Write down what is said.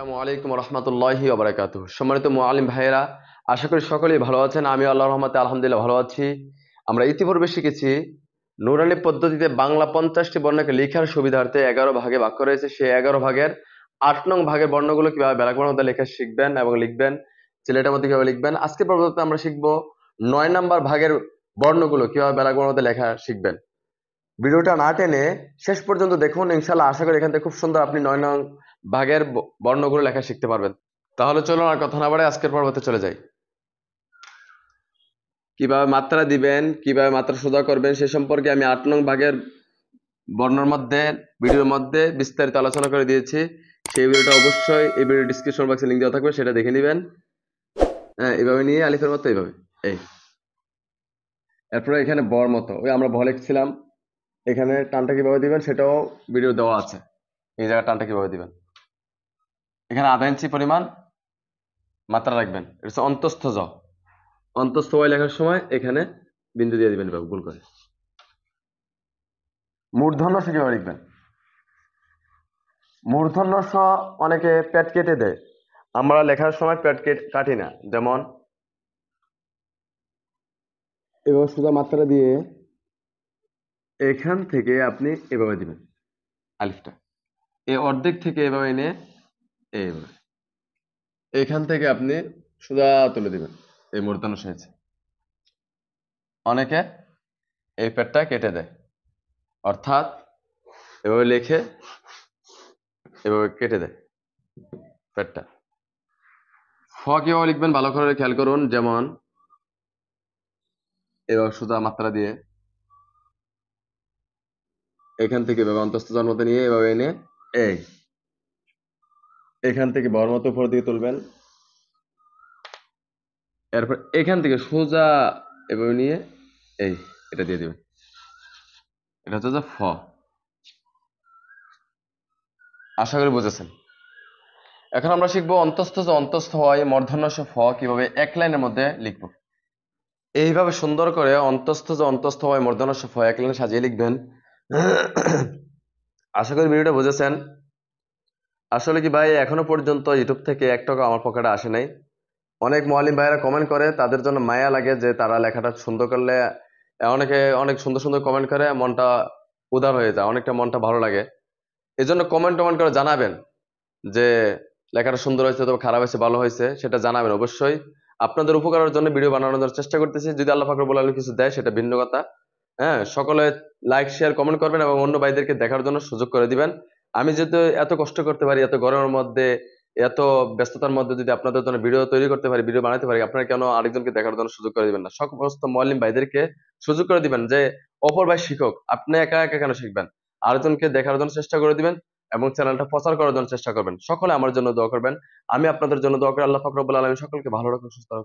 আসসালামু আলাইকুম রহমতুল্লাহি ওয়া বারাকাতুহু। সম্মানিত মুআল্লিম ভাইয়েরা, আশা করি সকলেই ভালো আছেন। আমি আল্লাহর রহমতে আলহামদুলিল্লাহ ভালো আছি। আমরা ইতিপূর্বে শিখেছি নুরানি পদ্ধতিতে বাংলা 50টি বর্ণকে লেখার সুবিধার্থে 11 ভাগে ভাগ করা হয়েছে। সেই 11 ভাগের 8 নং ভাগের বর্ণগুলো কিভাবে ব্যাকরণের মধ্যে লেখা শিখবেন এবং লিখবেন, সিলেটের মধ্যে কিভাবে লিখবেন। আজকে পর্যন্ত আমরা শিখবো 9 নাম্বার ভাগের বর্ণগুলো কিভাবে ব্যাকরণের মধ্যে লেখা শিখবেন। ভিডিওটা না টেনে শেষ পর্যন্ত দেখুন, ইনশাল্লাহ আশা করি এখান থেকে খুব সুন্দর আপনি 9 নং ভাগের বর্ণগুলো লেখা শিখতে পারবেন। তাহলে চলুন আর কথা না বাড়াই আজকের পর্বতে চলে যাই। কিভাবে মাত্রা দিবেন, কিভাবে মাত্রা সোজা করবেন সে সম্পর্কে আমি 8 নং ভাগের বর্ণের মধ্যে ভিডিওর মধ্যে বিস্তারিত আলোচনা করে দিয়েছি। সেই ভিডিওটা অবশ্যই এই ভিডিও ডিসক্রিপশন বক্সে লিংক দেওয়া থাকবে, সেটা দেখে নেবেন। হ্যাঁ, এইভাবে নিয়ে আলিফের মতো এইভাবে এই, এরপরে এখানে বর মতো ওই আমরা ভ লিখছিলাম, এখানে টানটা কিভাবে দিবেন সেটাও ভিডিও দেওয়া আছে। এই জায়গায় টানটা কিভাবে দিবেন, এখানে আধা ইঞ্চি পরিমাণ মাত্রা রাখবেন। এটা হচ্ছে অন্তস্থ জ, অন্তস্থ ওয়াই লেখার সময় এখানে বিন্দু দিয়ে দিবেন এভাবে গোল করে। মূর্ধন্য স কিভাবে লিখবেন, মূর্ধন্য স অনেকে পেট কেটে দেয়, আমরা লেখার সময় পেট কাটি না। যেমন এভাবে সোজা মাত্রা দিয়ে এখান থেকে আপনি এভাবে দিবেন আলিফটা, এই অর্ধেক থেকে এভাবে এনে এইভাবে এখান থেকে আপনি সোজা তুলে দিবেন এই মূর্ধন্য সাহায্যে। অনেকে এই পেটটা কেটে দেয়, অর্থাৎ এভাবে লিখে এভাবে কেটে দেয় পেটটা। ফ কিভাবে লিখবেন ভালো করে খেয়াল করুন। যেমন এভাবে সোজা মাত্রা দিয়ে এখান থেকে এভাবে অন্তস্থ জন্মতে নিয়ে এভাবে এনে এই এখান থেকে বড় মতো উপর দিকে তুলবেন। এরপর এখান থেকে সোজা এভাবে নিয়ে এই এটা দিয়ে দিবেন। এটা হচ্ছে যে ফ। আশা করি বুঝেছেন। এখন আমরা শিখবো অন্তস্থ যে অন্তস্থ হয় মূর্ধন্য স ফ কিভাবে এক লাইনের মধ্যে লিখবো। এইভাবে সুন্দর করে অন্তস্থ যে অন্তস্থ হয় মূর্ধন্য স ফ এক লাইনে সাজিয়ে লিখবেন। আশা করি ভিডিওটা বুঝেছেন। আসলে কি ভাই, এখনো পর্যন্ত ইউটিউব থেকে 1 টাকা আমার পকেটে আসে নাই। অনেক মুআল্লিম ভাইরা কমেন্ট করে, তাদের জন্য মায়া লাগে যে তারা লেখাটা সুন্দর করলে, অনেকে অনেক সুন্দর সুন্দর কমেন্ট করে, মনটা উদার হয়ে যায়, অনেকটা মনটা ভালো লাগে। এই জন্য কমেন্ট করে জানাবেন যে লেখাটা সুন্দর হয়েছে অথবা খারাপ হয়েছে ভালো হয়েছে, সেটা জানাবেন অবশ্যই। আপনাদের উপকারের জন্য ভিডিও বানানোর চেষ্টা করতেছি। যদি আল্লাহ পাক রব্বুল আলামিন কিছু দেয় সেটা ভিন্ন কথা। হ্যাঁ, সকলে লাইক শেয়ার কমেন্ট করবেন এবং অন্য ভাইদেরকে দেখার জন্য সুযোগ করে দিবেন। আমি যেহেতু এত কষ্ট করতে পারি, এত গরমের মধ্যে, এত ব্যস্ততার মধ্যে যদি আপনাদের জন্য ভিডিও তৈরি করতে পারি, ভিডিও বানাতে পারি, আপনারা কেন আরেকজনকে দেখার জন্য সুযোগ করে দিবেন না? সমস্ত মুআল্লিম ভাইদেরকে সুযোগ করে দিবেন যে অপর ভাই শিক্ষক, আপনি একা একা কেন শিখবেন, আরেকজনকে দেখার জন্য চেষ্টা করে দিবেন এবং চ্যানেলটা প্রচার করার জন্য চেষ্টা করবেন। সকলে আমার জন্য দোয়া করবেন, আমি আপনাদের জন্য দোয়া করি। আল্লাহ পাক রব্বুল আলামিন সকলকে ভালো রাখুন, সুস্থ রাখুন।